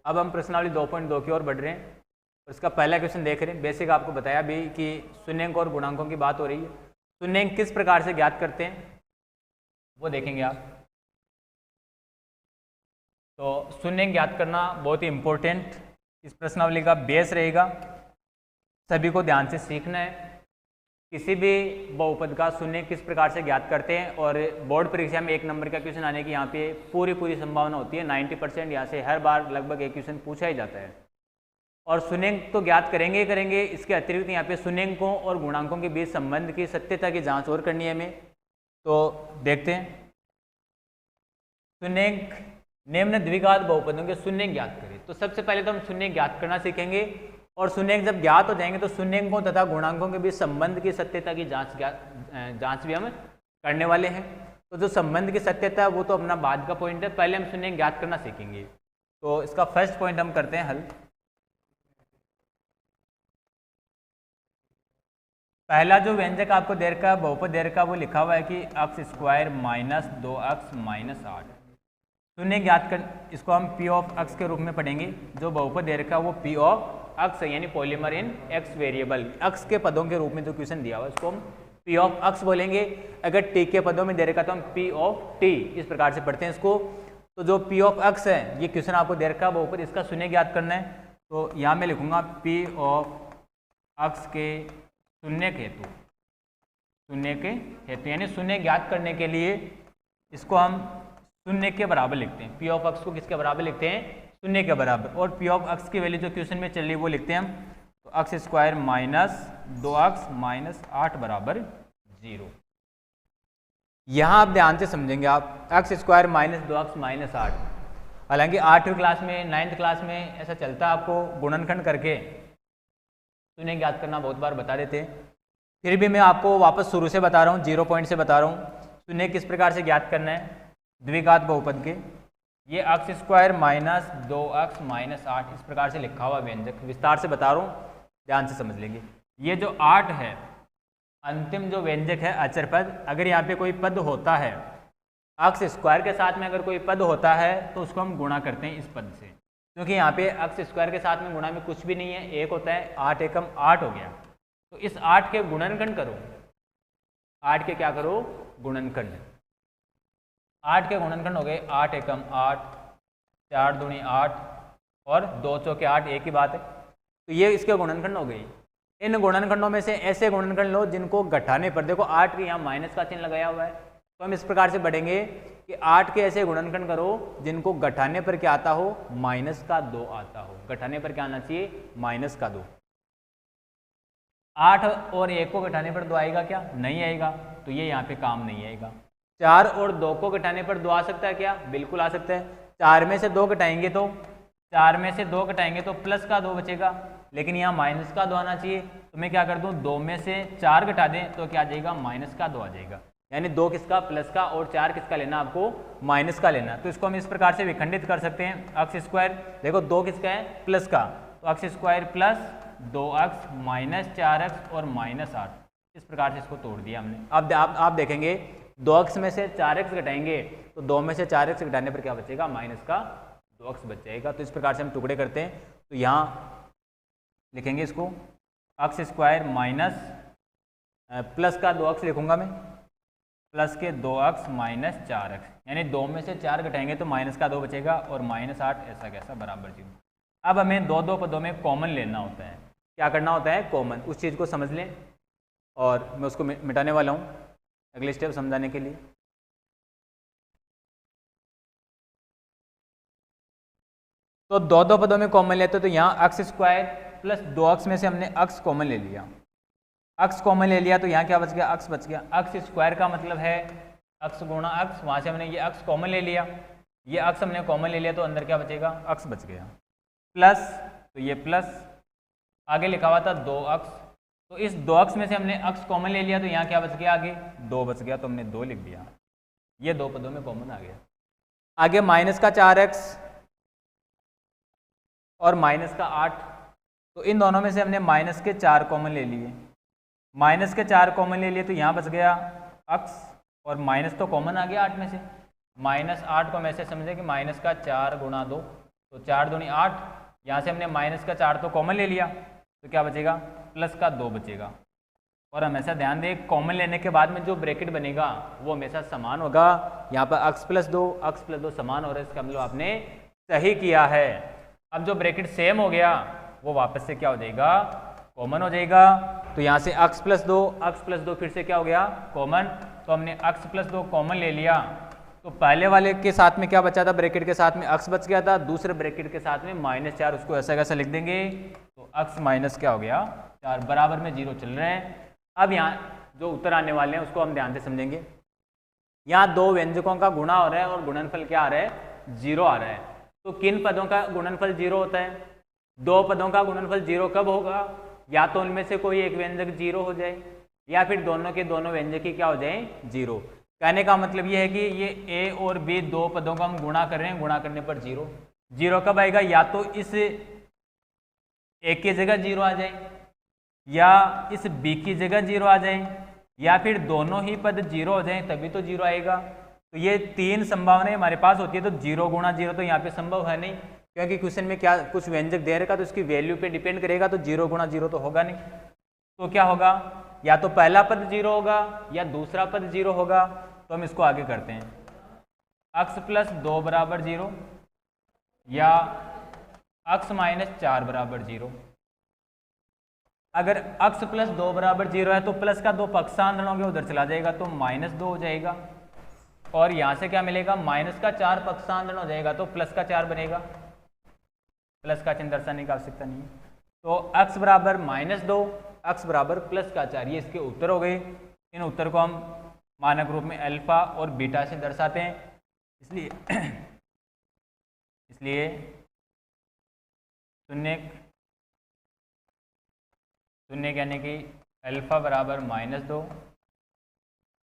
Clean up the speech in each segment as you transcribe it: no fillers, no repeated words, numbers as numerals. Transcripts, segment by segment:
अब हम प्रश्नावली 2.2 की ओर बढ़ रहे हैं। उसका पहला क्वेश्चन देख रहे हैं। बेसिक आपको बताया भी कि शून्यंक और गुणांकों की बात हो रही है। शून्यंक किस प्रकार से ज्ञात करते हैं वो देखेंगे आप। तो शून्यंक ज्ञात करना बहुत ही इंपॉर्टेंट इस प्रश्नावली का बेस रहेगा, सभी को ध्यान से सीखना है। किसी भी बहुपद का शून्य किस प्रकार से ज्ञात करते हैं, और बोर्ड परीक्षा में 1 नंबर का क्वेश्चन आने की यहाँ पे पूरी संभावना होती है। 90% यहाँ से हर बार लगभग एक क्वेश्चन पूछा ही जाता है। और शून्यंक तो ज्ञात करेंगे ही करेंगे, इसके अतिरिक्त यहाँ पे शून्यंकों और गुणांकों के बीच संबंध की सत्यता की जांच और करनी है हमें। तो देखते हैं शून्यंक निम्न द्विघात बहुपदों के शून्यंक ज्ञात करें। तो सबसे पहले तो हम शून्यंक ज्ञात करना सीखेंगे, और शून्यंक जब ज्ञात हो जाएंगे तो शून्यंकों तथा गुणांकों के बीच संबंध की सत्यता की जांच भी हम करने वाले हैं। तो जो संबंध की सत्यता है वो तो अपना बाद का पॉइंट है, पहले हम शून्यंक ज्ञात करना सीखेंगे। तो इसका फर्स्ट पॉइंट हम करते हैं हल। पहला जो व्यंजक आपको दे रखा है बहुपद दे रखा है वो लिखा हुआ है कि x square minus 2x minus 8। शून्य ज्ञात कर, इसको हम p ऑफ x के रूप में पढ़ेंगे। जो बहुपद दे रखा है वो p ऑफ x है, यानी पॉलीमर इन x वेरिएबल। x के पदों के रूप में जो क्वेश्चन दिया हुआ है उसको हम p ऑफ x बोलेंगे। अगर t के पदों में दे रखा तो हम p ऑफ t इस प्रकार से पढ़ते हैं इसको। तो जो p ऑफ x है ये क्वेश्चन आपको दे रखा है बहुपद, इसका शून्य ज्ञात करना है। तो यहाँ मैं लिखूंगा p ऑफ x के शून्य के हेतु, यानी शून्य ज्ञात करने के लिए इसको हम शून्य के बराबर लिखते हैं। p ऑफ x को किसके बराबर लिखते हैं? शून्य के बराबर। और p ऑफ x की वैल्यू जो क्वेश्चन में चल रही है वो लिखते हैं हम। तो x square minus 2x minus 8 बराबर 0। यहाँ आप ध्यान से समझेंगे आप, x square minus 2x minus 8। हालांकि 8वीं क्लास में 9th क्लास में ऐसा चलता है, आपको गुणनखंड करके शून्य ज्ञात करना बहुत बार बता देते हैं। फिर भी मैं आपको वापस शुरू से बता रहा हूँ, 0 पॉइंट से बता रहा हूँ। शून्य किस प्रकार से ज्ञात करना है द्विघात बहुपद के। ये x square minus 2x minus 8 इस प्रकार से लिखा हुआ व्यंजक, विस्तार से बता रहा हूँ, ध्यान से समझ लेंगे। ये जो 8 है अंतिम जो व्यंजक है अचर पद, अगर यहाँ पे कोई पद होता है x स्क्वायर के साथ में, अगर कोई पद होता है तो उसको हम गुणा करते हैं इस पद से, क्योंकि यहाँ पे x स्क्वायर के साथ में गुणा में कुछ भी नहीं है, एक होता है। 8 एकम 8 हो गया। तो इस 8 के गुणनखंड करो, 8 के क्या करो? गुणनखंड। 8 के गुणनखंड हो गए 8 एकम 8, 4 दूनी 8 और 2 चौके 8, एक ही बात है। तो ये इसके गुणनखंड हो गई। इन गुणनखंडों में से ऐसे गुणनखंड लो जिनको घटाने पर, देखो 8 के यहाँ माइनस का चिन्ह लगाया हुआ है, तो हम इस प्रकार से बढ़ेंगे कि 8 के ऐसे गुणनखंड करो जिनको घटाने पर क्या आता हो? माइनस का 2 आता हो। घटाने पर क्या आना चाहिए? माइनस का 2। 8 और 1 को घटाने पर 2 आएगा क्या? नहीं आएगा, तो ये यहाँ पे काम नहीं आएगा। 4 और 2 को घटाने पर 2 आ सकता है क्या? बिल्कुल आ सकता है। 4 में से 2 घटाएंगे तो, 4 में से 2 घटाएंगे तो प्लस का 2 बचेगा, लेकिन यहाँ माइनस का 2 आना चाहिए। तो मैं क्या कर दूँ, 2 में से 4 घटा दें तो क्या आ जाएगा? माइनस का 2 आ जाएगा। यानी 2 किसका? प्लस का, और 4 किसका लेना आपको? माइनस का लेना। तो इसको हम इस प्रकार से विखंडित कर सकते हैं। x स्क्वायर, देखो 2 किसका है? प्लस का, तो x square plus 2x minus 4x और माइनस 8, इस प्रकार से इसको तोड़ दिया हमने। अब आप देखेंगे 2x में से 4x घटाएंगे तो 2 में से 4x घटाने पर क्या बचेगा? माइनस का 2x बच जाएगा। तो इस प्रकार से हम टुकड़े करते हैं। तो यहाँ लिखेंगे इसको x स्क्वायर माइनस प्लस का 2x लिखूंगा मैं, प्लस के 2x माइनस 4x, यानी 2 में से 4 घटाएंगे तो माइनस का 2 बचेगा और माइनस 8 ऐसा कैसा बराबर 0। अब हमें दो पदों में कॉमन लेना होता है। क्या करना होता है? कॉमन। उस चीज़ को समझ लें और मैं उसको मिटाने वाला हूँ अगले स्टेप समझाने के लिए। तो दो पदों में कॉमन लेते, तो यहाँ x स्क्वायर प्लस 2x में से हमने x कॉमन ले लिया, x कॉमन ले लिया, तो यहाँ क्या बच गया? x बच गया। x स्क्वायर का मतलब है x गुणा x, वहाँ से हमने ये x कॉमन ले लिया, ये x हमने कॉमन ले लिया, तो अंदर क्या बचेगा? x बच गया। प्लस, तो ये प्लस, आगे लिखा हुआ था 2x, तो इस 2x में से हमने x कॉमन ले लिया, तो यहाँ क्या बच गया? आगे 2 बच गया, तो हमने 2 लिख दिया। ये दो पदों में कॉमन आ गया। आगे माइनस का 4x और माइनस का 8, तो इन दोनों में से हमने माइनस के 4 कॉमन ले लिए, माइनस के 4 कॉमन ले लिए, तो यहाँ बच गया x, और माइनस तो कॉमन आ गया 8 में से। माइनस 8 को हम ऐसे समझे कि माइनस का 4 गुणा 2, तो 4 दूनी 8, यहाँ से हमने माइनस का 4 तो कॉमन ले लिया, तो क्या बचेगा, प्लस का 2 बचेगा। और हमेशा ध्यान दें कॉमन लेने के बाद में जो ब्रैकेट बनेगा वो हमेशा समान होगा। यहाँ पर x प्लस 2 समान हो रहा है, इसका मतलब आपने सही किया है। अब जो ब्रैकेट सेम हो गया वो वापस से क्या हो जाएगा, कॉमन हो जाएगा। तो यहाँ से x प्लस 2 फिर से क्या हो गया, कॉमन। तो हमने x प्लस 2 कॉमन ले लिया, तो पहले वाले के साथ में क्या बचा था, ब्रैकेट के साथ में x बच गया था, दूसरे ब्रैकेट के साथ में -4, उसको ऐसा कैसा लिख देंगे, तो x माइनस क्या हो गया 4 बराबर में 0 चल रहे हैं। अब यहाँ जो उत्तर आने वाले हैं उसको हम ध्यान से समझेंगे। यहाँ दो व्यंजकों का गुणा हो रहा है और गुणनफल क्या आ रहा है, 0 आ रहा है। तो किन पदों का गुणनफल 0 होता है, दो पदों का गुणनफल 0 कब होगा, या तो उनमें से कोई एक व्यंजक 0 हो जाए या फिर दोनों के दोनों व्यंजक ही क्या हो जाए 0। कहने का मतलब ये है कि ये a और b दो पदों का हम गुणा कर रहे हैं, गुणा करने पर 0 कब आएगा, या तो इस a की जगह 0 आ जाए या इस b की जगह 0 आ जाए या फिर दोनों ही पद 0 हो जाए तभी तो 0 आएगा। तो ये तीन संभावनाएं हमारे पास होती है। तो 0 गुणा 0 तो यहाँ पे संभव है नहीं, क्योंकि क्वेश्चन में क्या कुछ व्यंजक दे रखा तो उसकी वैल्यू पे डिपेंड करेगा, तो 0 गुणा 0 तो होगा नहीं। तो क्या होगा, या तो पहला पद 0 होगा या दूसरा पद 0 होगा। तो हम इसको आगे करते हैं, x प्लस 2 बराबर 0 या x माइनस 4 बराबर 0। अगर x प्लस 2 बराबर 0 है तो प्लस का 2 पक्षांतर हो गया, उधर चला जाएगा तो -2 हो जाएगा। और यहाँ से क्या मिलेगा, माइनस का 4 पक्षांतर हो जाएगा तो प्लस का 4 बनेगा, प्लस का चिन्ह दर्शाने की आवश्यकता नहीं है। तो x बराबर -2, x बराबर प्लस का 4, ये इसके उत्तर हो गए। इन उत्तर को हम मानक रूप में अल्फा और बीटा से दर्शाते हैं, इसलिए शून्य यानी कि अल्फा बराबर -2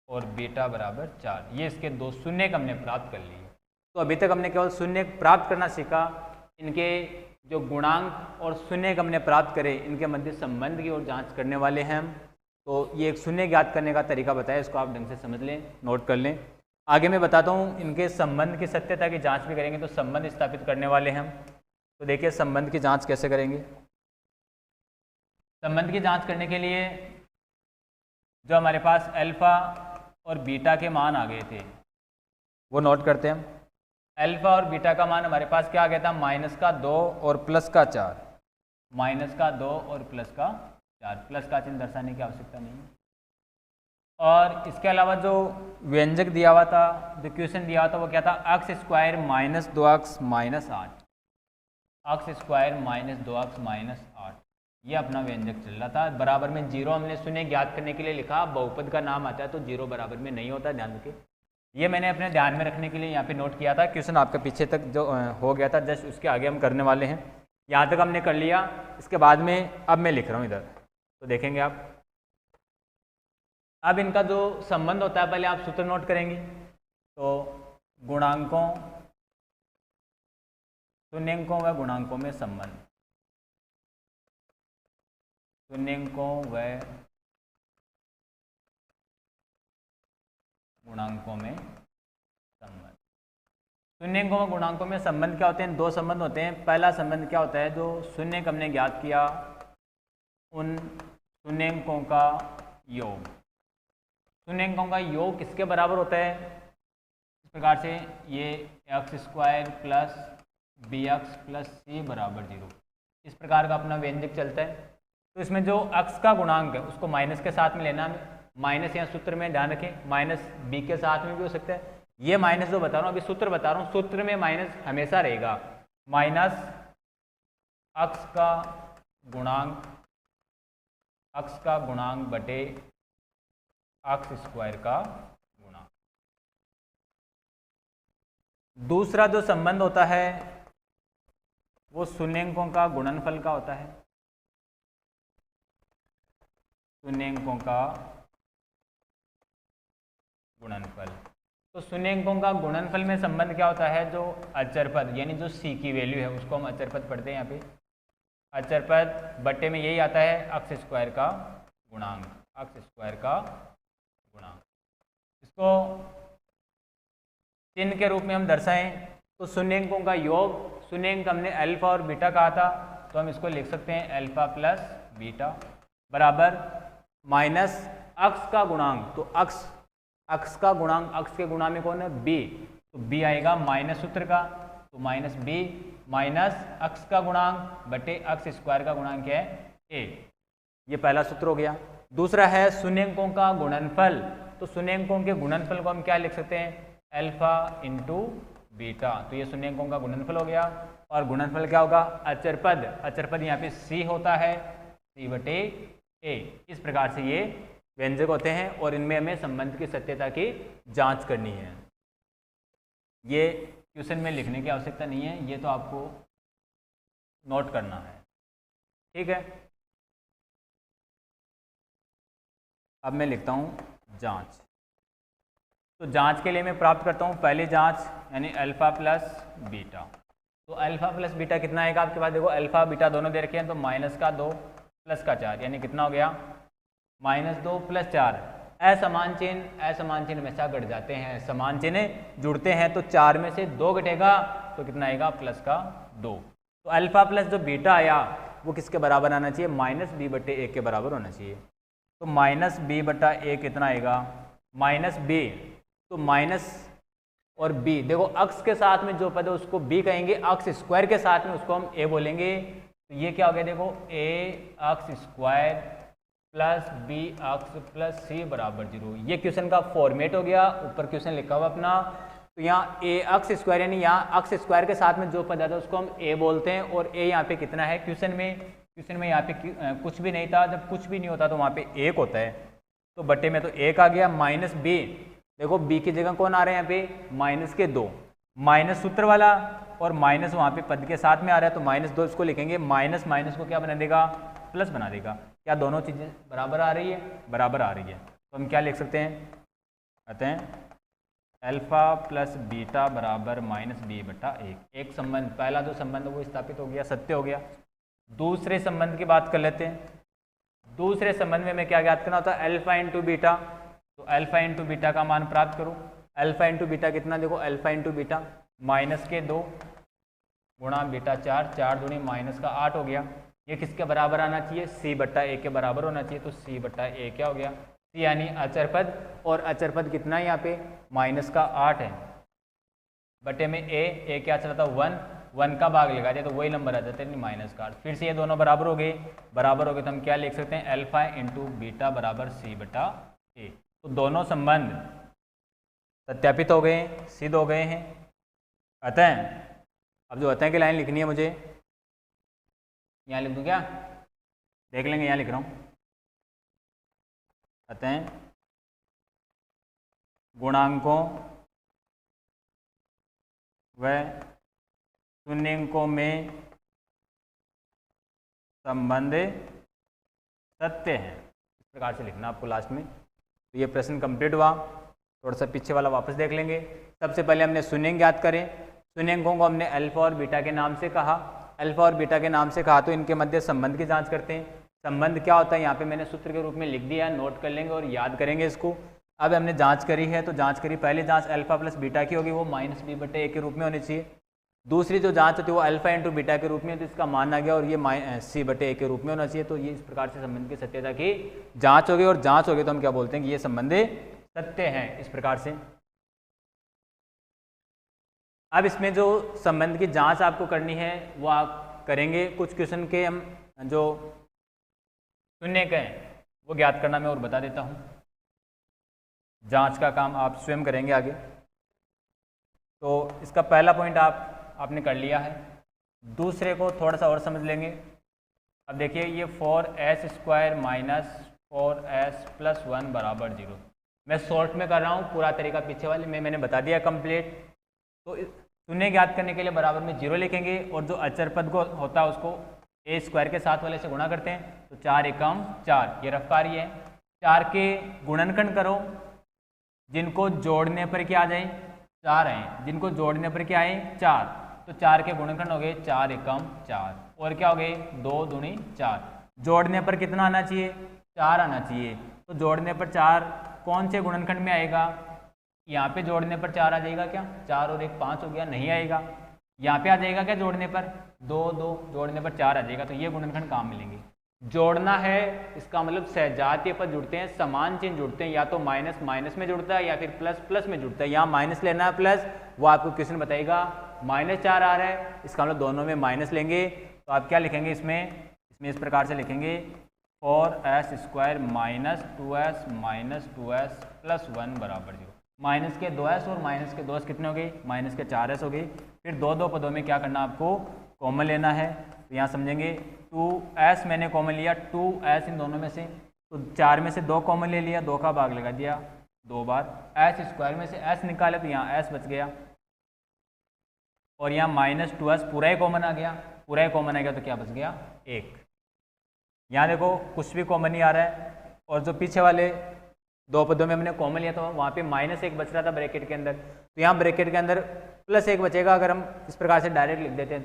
और बीटा बराबर 4, ये इसके दो शून्य हमने प्राप्त कर लिए। तो अभी तक हमने केवल शून्य प्राप्त करना सीखा, इनके जो गुणांक और शून्य हमने प्राप्त करे इनके मध्य संबंध की ओर जांच करने वाले हैं हम। तो ये एक शून्य ज्ञात करने का तरीका बताया, इसको आप ढंग से समझ लें, नोट कर लें। आगे मैं बताता हूँ इनके संबंध की सत्यता की जांच भी करेंगे, तो संबंध स्थापित करने वाले हैं हम। तो देखिए संबंध की जांच कैसे करेंगे। संबंध की जांच करने के लिए जो हमारे पास अल्फा और बीटा के मान आ गए थे वो नोट करते हैं हम। अल्फा और बीटा का मान हमारे पास क्या आ गया था, -2 और +4, -2 और +4, प्लस का चिन्ह दर्शाने की आवश्यकता नहीं है। और इसके अलावा जो व्यंजक दिया हुआ था, जो क्वेश्चन दिया हुआ था वो क्या था, x² - 2x - 8, x² - 2x - 8, ये अपना व्यंजक चल रहा था। बराबर में 0 हमने शून्य ज्ञात करने के लिए लिखा, बहुपद का नाम आता है तो 0 बराबर में नहीं होता, ध्यान रखिए। ये मैंने अपने ध्यान में रखने के लिए यहाँ पे नोट किया था। क्वेश्चन आपका पीछे तक जो हो गया था, जस्ट उसके आगे हम करने वाले हैं। यहाँ तक हमने कर लिया, इसके बाद में अब मैं लिख रहा हूँ इधर, तो देखेंगे आप। अब इनका जो संबंध होता है पहले आप सूत्र नोट करेंगे। तो गुणांकों, शून्यंकों व गुणांकों में संबंध, शून्यंकों व गुणांकों में संबंध। शून्यंकों व गुणांकों में संबंध क्या होते हैं, दो संबंध होते हैं। पहला संबंध क्या होता है, जो शून्यंक हमने ज्ञात किया उन शून्यंकों का योग। शून्यंकों का योग किसके बराबर होता है, इस प्रकार से ये x² plus bx plus c बराबर 0, इस प्रकार का अपना व्यंजक चलता है। तो इसमें जो x का गुणांक है उसको माइनस के साथ में लेना है, माइनस यहाँ सूत्र में ध्यान रखें, -b के साथ में भी हो सकता है। ये माइनस जो बता रहा हूँ, अभी सूत्र बता रहा हूँ, सूत्र में माइनस हमेशा रहेगा, माइनस x का गुणांक बटे x² का गुणांक। दूसरा जो संबंध होता है वो शून्यंकों का गुणनफल का होता है, शून्यंकों का गुणनफल। तो शून्यंकों का गुणनफल में संबंध क्या होता है, जो अचर पद यानी जो c की वैल्यू है उसको हम अचर पद पढ़ते हैं यहाँ पे, अचर पद बट्टे में यही आता है x² का गुणांक, x² का गुणांक। इसको चिन्ह के रूप में हम दर्शाएं तो शून्यंकों का योग, शून्यंक हमने अल्फा और बीटा कहा था, तो हम इसको लिख सकते हैं अल्फा प्लस बीटा बराबर माइनस अक्स का गुणांक, तो अक्स का गुणांक, अक्स के गुणा में कौन है बी, तो बी आएगा माइनस सूत्र का, तो माइनस बी माइनस अक्स का गुणांक बटे अक्स स्क्वायर का गुणांक है ए। ये पहला सूत्र हो गया। दूसरा है शून्यंकों का गुणनफल, तो शून्यंकों के गुणनफल को हम क्या लिख सकते हैं अल्फा इंटू बीटा, तो ये शून्यंकों का गुणनफल हो गया। और गुणनफल क्या होगा अचरपद, अचरपद यहाँ पे सी होता है, सी बटे ए। इस प्रकार से ये व्यंजक होते हैं और इनमें हमें संबंध की सत्यता की जांच करनी है। ये क्वेश्चन में लिखने की आवश्यकता नहीं है, ये तो आपको नोट करना है, ठीक है। अब मैं लिखता हूँ जांच। तो जांच के लिए मैं प्राप्त करता हूँ पहली जांच यानी अल्फा प्लस बीटा। तो अल्फा प्लस बीटा कितना आएगा आपके पास, देखो अल्फा बीटा दोनों दे रखे हैं, तो माइनस का 2 प्लस का 4 यानी कितना हो गया -2 प्लस 4। असमान चिन्ह हमेशा घट जाते हैं, समान चिन्ह जुड़ते हैं, तो 4 में से 2 घटेगा तो कितना आएगा प्लस का 2। तो अल्फा प्लस जो बीटा आया वो किसके बराबर आना चाहिए माइनस बी बटे ए के बराबर होना चाहिए। तो माइनस बी बटा ए कितना आएगा माइनस बी, तो माइनस और बी देखो अक्स के साथ में जो पद है उसको बी कहेंगे, अक्स स्क्वायर के साथ में उसको हम ए बोलेंगे। तो ये क्या हो गया देखो ए अक्स स्क्वायर प्लस बी अक्स प्लस सी बराबर 0। ये क्वेश्चन का फॉर्मेट हो गया, ऊपर क्वेश्चन लिखा हुआ अपना। तो यहाँ ए अक्स स्क्वायर यानी यहाँ अक्स स्क्वायर के साथ में जो पद आता है उसको हम ए बोलते हैं, और ए यहाँ पे कितना है क्वेश्चन में यहाँ पे कुछ भी नहीं था, जब कुछ भी नहीं होता तो वहाँ पे 1 होता है, तो बटे में तो 1 आ गया। माइनस बी देखो बी की जगह कौन आ रहे हैं यहाँ पे माइनस के 2, माइनस सूत्र वाला और माइनस वहाँ पे पद के साथ में आ रहा है, तो -2 इसको लिखेंगे, माइनस माइनस को क्या बना देगा प्लस बना देगा। क्या दोनों चीज़ें बराबर आ रही है, बराबर आ रही है, तो हम क्या लिख सकते हैं कहते हैं अल्फा प्लस बीटा बराबर -b बटा 1। एक संबंध पहला जो संबंध वो स्थापित हो गया, सत्य हो गया। दूसरे संबंध की बात कर लेते हैं। दूसरे संबंध में मैं क्या ज्ञात करना होता है अल्फा इंटू बीटा, तो अल्फा इंटू बीटा का मान प्राप्त करो। अल्फा इंटू बीटा कितना देखो अल्फा इंटू बीटा माइनस के 2 गुणा बीटा 4, 4 दूनी माइनस का 8 हो गया। ये किसके बराबर आना चाहिए सी बट्टा ए के बराबर होना चाहिए, तो सी बट्टा ए क्या हो गया सी यानी अचरपद, और अचरपद कितना है यहाँ पे माइनस का 8 है, बटे में ए क्या चला था 1 का भाग लगा दिया तो वही नंबर आ जाता है माइनस का 8। फिर से ये दोनों बराबर हो गए, तो हम क्या लिख सकते हैं अल्फा इंटू बीटा बराबर सी बटा ए। तो दोनों संबंध सत्यापित हो गए, सिद्ध हो गए हैं। अतः अब जो अतः की लाइन लिखनी है मुझे यहाँ लिख दूँ क्या, देख लेंगे, यहाँ लिख रहा हूँ अतः गुणांकों व शून्यंकों में संबंध सत्य है, इस प्रकार से लिखना आपको लास्ट में। तो ये प्रश्न कंप्लीट हुआ। थोड़ा सा पीछे वाला वापस देख लेंगे। सबसे पहले हमने शून्यंक ज्ञात करें, शून्यंकों को हमने अल्फा और बीटा के नाम से कहा। अल्फा और बीटा के नाम से कहा तो इनके मध्य संबंध की जांच करते हैं। संबंध क्या होता है यहाँ पे मैंने सूत्र के रूप में लिख दिया, नोट कर लेंगे और याद करेंगे इसको। अब हमने जांच करी है, तो जांच करी, पहली जांच अल्फा प्लस बीटा की होगी, वो -b बटे a के रूप में होनी चाहिए। दूसरी जो जांच होती है वो अल्फा इंटू बीटा के रूप में, तो इसका मान आ गया और ये c बटे a के रूप में होना चाहिए। तो ये इस प्रकार से संबंध की सत्यता की जांच होगी, और जांच होगी तो हम क्या बोलते हैं कि ये संबंध सत्य है, इस प्रकार से। अब इसमें जो संबंध की जांच आपको करनी है वो आप करेंगे। कुछ क्वेश्चन के हम जो शून्य के हैं वो ज्ञात करना मैं और बता देता हूँ। जांच का काम आप स्वयं करेंगे आगे। तो इसका पहला पॉइंट आपने कर लिया है, दूसरे को थोड़ा सा और समझ लेंगे। अब देखिए ये 4s square minus 4s plus 1 बराबर 0। मैं शॉर्ट में कर रहा हूँ, पूरा तरीका पीछे वाले में मैंने बता दिया कंप्लीट। तो शून्य ज्ञात करने के लिए बराबर में 0 लिखेंगे, और जो अचर पद को होता है उसको a स्क्वायर के साथ वाले से गुणा करते हैं, तो 4 एकम 4, ये रफ्तारी है। 4 के गुणनखंड करो, जिनको जोड़ने पर क्या आ जाए 4 हैं, जिनको जोड़ने पर क्या आए 4, तो 4 के गुणनखंड हो गए 4 एकम 4, और क्या हो गए 2 दूनी 4। जोड़ने पर कितना आना चाहिए 4 आना चाहिए, तो जोड़ने पर 4 कौन से गुणनखंड में आएगा, यहाँ पे जोड़ने पर 4 आ जाएगा क्या, 4 और 1 5 हो गया, नहीं आएगा। यहाँ पे आ जाएगा क्या जोड़ने पर, 2 2 जोड़ने पर 4 आ जाएगा, तो ये गुणनखंड काम मिलेंगे। जोड़ना है इसका मतलब सजातीय पद जुड़ते हैं, समान चिन्ह जुड़ते हैं, या तो माइनस माइनस में जुड़ता है या फिर प्लस प्लस में जुड़ता है। यहाँ माइनस लेना है प्लस, वो आपको क्वेश्चन बताएगा -4 आ रहा है, इसका मतलब दोनों में माइनस लेंगे। तो आप क्या लिखेंगे इसमें इस प्रकार से लिखेंगे 4s² -2s प्लस 1 बराबर 0। माइनस के 2s और माइनस के 2s कितने हो गए, माइनस के 4s हो गए। फिर दो पदों में क्या करना आपको, कॉमन लेना है। तो यहाँ समझेंगे 2s मैंने कॉमन लिया, 2s इन दोनों में से, तो 4 में से 2 कॉमन ले लिया, 2 का भाग लगा दिया 2 बार, s² में से s निकाले तो यहाँ s बच गया, और यहाँ -2s पूरा ही कॉमन आ गया, पूरा ही कॉमन आ गया तो क्या बच गया 1। यहाँ देखो कुछ भी कॉमन नहीं आ रहा है, और जो पीछे वाले 2 पदों में हमने कॉमन लिया तो वहाँ पे -1 बच रहा था ब्रैकेट के अंदर, तो यहाँ ब्रैकेट के अंदर +1 बचेगा। अगर हम इस प्रकार से डायरेक्ट लिख देते हैं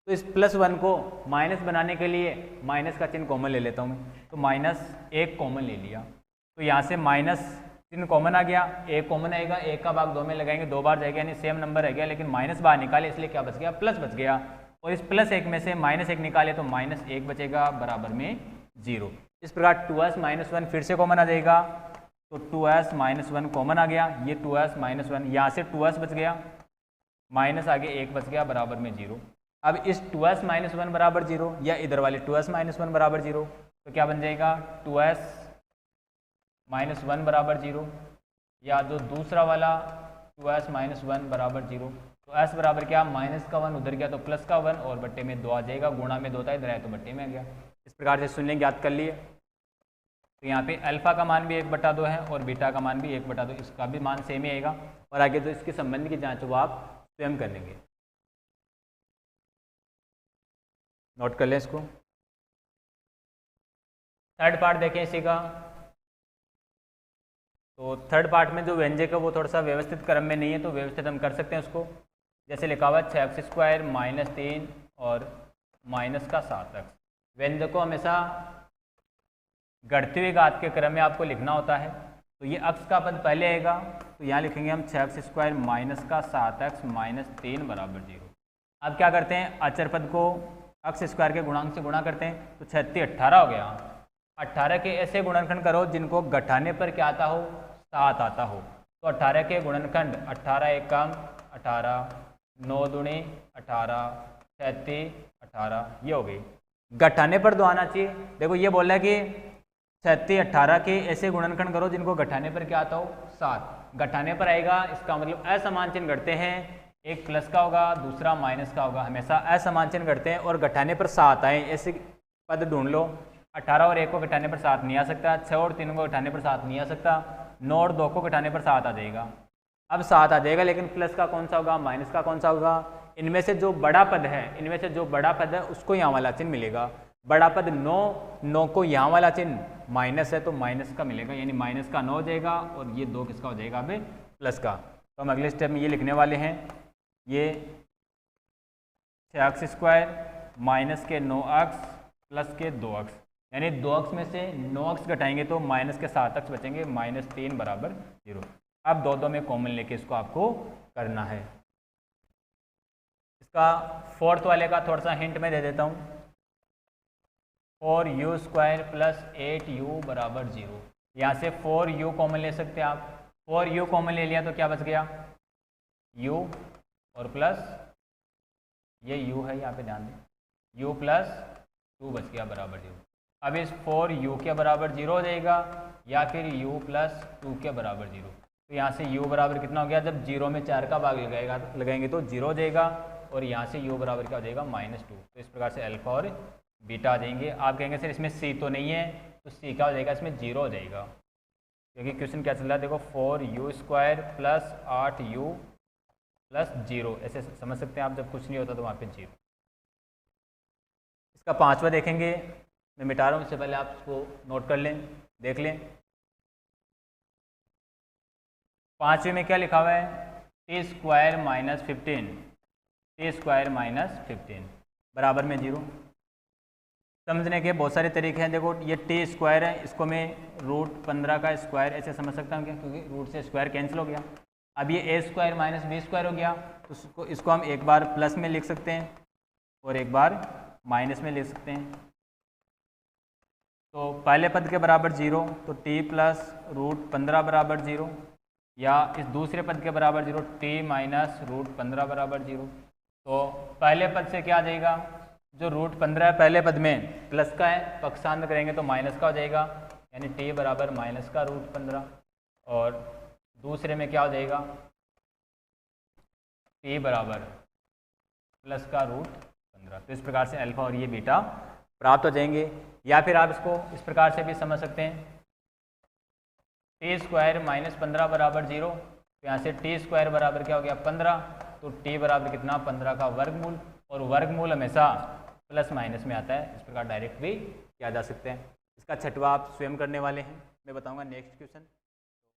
तो इस +1 को माइनस बनाने के लिए माइनस का चिन्ह कॉमन ले लेता हूँ मैं, तो -1 कॉमन ले लिया, तो यहाँ से माइनस चिन्ह कॉमन आ गया, 1 कॉमन आएगा, 1 का भाग 2 में लगाएंगे 2 बार जाएगा, यानी सेम नंबर रह गया, लेकिन माइनस बाहर निकाले इसलिए क्या बच गया, प्लस बच गया, और इस +1 में से -1 निकाले तो -1 बचेगा बराबर में 0। इस प्रकार 2s - 1 फिर से कॉमन आ जाएगा, तो 2s - 1 कॉमन आ गया, ये 2s - 1 यहाँ से 2s बच गया, माइनस आगे 1 बच गया बराबर में 0। अब इस 2s - 1 बराबर 0 या इधर वाले 2s - 1 बराबर 0, तो क्या बन जाएगा 2s - 1 बराबर 0, या जो दूसरा वाला 2s - 1 बराबर 0, तो s बराबर क्या, माइनस का 1 उधर गया तो प्लस का 1 और बट्टे में 2 आ जाएगा, गुणा में 2 था इधर आया तो बट्टे में आ गया। इस प्रकार से शून्य ज्ञात कर लिए। तो यहाँ पे अल्फा का मान भी 1/2 है और बीटा का मान भी 1/2, इसका भी मान सेम ही आएगा, और आगे तो इसके संबंध की जांच वो आप स्वयं कर लेंगे। नोट कर लें इसको। थर्ड पार्ट देखें इसी का। तो थर्ड पार्ट में जो व्यंजक है वो थोड़ा सा व्यवस्थित क्रम में नहीं है, तो व्यवस्थित हम कर सकते हैं उसको। जैसे लिखा हुआ 6x² -3 और -7x। व्यंजक को हमेशा घटते हुए घात के क्रम में आपको लिखना होता है। तो ये अक्ष का पद पहले आएगा, तो यहाँ लिखेंगे हम 6x² -7x -3 बराबर 0। अब क्या करते हैं, अचर पद को अक्ष स्क्वायर के गुणांक से गुणा करते हैं, तो 36 18 हो गया। 18 के ऐसे गुणनखंड करो जिनको घटाने पर क्या आता हो, 7 आता हो। तो 18 के गुणनखंड 18 एकम 18, 9 दूनी 18, 36 18, ये हो गई। घटाने पर 2 आना चाहिए। देखो ये बोल रहा है कि 36 18 के ऐसे गुणनखंड करो जिनको घटाने पर क्या आता हो, 7। घटाने पर आएगा, इसका मतलब असमान चिन्ह घटते हैं, एक प्लस का होगा दूसरा माइनस का होगा, हमेशा असमान चिन्ह घटते हैं, और घटाने पर 7 आए ऐसे पद ढूंढ लो। 18 और 1 को घटाने पर 7 नहीं आ सकता, 6 और 3 को घटाने पर 7 नहीं आ सकता, 9 और 2 को घटाने पर 7 आ जाएगा। अब 7 आ जाएगा, लेकिन प्लस का कौन सा होगा, माइनस का कौन सा होगा, इनमें से जो बड़ा पद है, इनमें से जो बड़ा पद है उसको यहाँ वाला चिन्ह मिलेगा। बड़ा पद 9 को यहाँ वाला चिन्ह माइनस है तो माइनस का मिलेगा, यानी माइनस का 9 हो जाएगा, और ये 2 किसका हो जाएगा, अभी प्लस का। तो हम अगले स्टेप में ये लिखने वाले हैं, ये 6x² माइनस के 9x प्लस के 2x, यानी 2x में से 9x घटाएंगे तो माइनस के 7x बचेंगे, -3 बराबर 0। अब 2 में कॉमन लेके इसको आपको करना है। इसका फोर्थ वाले का थोड़ा सा हिंट मैं दे देता हूँ। 4u² + 8u बराबर 0। यहाँ से 4u कॉमन ले सकते हैं आप। 4u कॉमन ले लिया तो क्या बच गया, u और प्लस ये u है, यहाँ पे ध्यान दें, u + 2 बच गया बराबर 0। अब इस 4u के बराबर 0 हो जाएगा, या फिर u + 2 के बराबर 0। तो यहाँ से u बराबर कितना हो गया, जब 0 में 4 का भाग लगाएंगे तो 0 हो जाएगा, और यहाँ से u बराबर क्या हो जाएगा, -2। तो इस प्रकार से अल्फा और बीटा आ जाएंगे। आप कहेंगे सर इसमें c तो नहीं है, तो c क्या हो जाएगा, इसमें 0 हो जाएगा, क्योंकि क्वेश्चन क्या चल रहा है, देखो 4u² + 8u + 0, ऐसे समझ सकते हैं आप, जब कुछ नहीं होता तो वहाँ पे 0। इसका 5वां देखेंगे, मैं मिटा रहा हूँ, इससे पहले आप इसको नोट कर लें, देख लें। 5वें में क्या लिखा हुआ है, t² - 15, t² - 15 बराबर में 0। समझने के बहुत सारे तरीके हैं। देखो ये t² है, इसको मैं √15 का स्क्वायर ऐसे समझ सकता हूँ क्या, क्योंकि रूट से स्क्वायर कैंसिल हो गया। अब ये ए स्क्वायर माइनस बी स्क्वायर हो गया, तो इसको हम एक बार प्लस में लिख सकते हैं और एक बार माइनस में लिख सकते हैं। तो पहले पद के बराबर 0 तो t प्लस रूट 15 बराबर 0, या इस दूसरे पद के बराबर 0 t माइनस रूट 15 बराबर 0। तो पहले पद से क्या आ जाएगा, जो रूट 15 है पहले पद में प्लस का है, पक्षांतर करेंगे तो माइनस का हो जाएगा, यानी t बराबर माइनस का रूट 15, और दूसरे में क्या हो जाएगा, t बराबर प्लस का रूट 15। तो इस प्रकार से अल्फा और ये बीटा प्राप्त हो जाएंगे। या फिर आप इसको इस प्रकार से भी समझ सकते हैं, टी स्क्वायर माइनस 15 बराबर 0, तो यहाँ से टी स्क्वायर बराबर क्या हो गया 15, तो टी बराबर कितना 15 का वर्गमूल, और वर्गमूल हमेशा प्लस माइनस में आता है। इस प्रकार डायरेक्ट भी किया जा सकते हैं। इसका छठवा आप स्वयं करने वाले हैं, मैं बताऊंगा नेक्स्ट क्वेश्चन।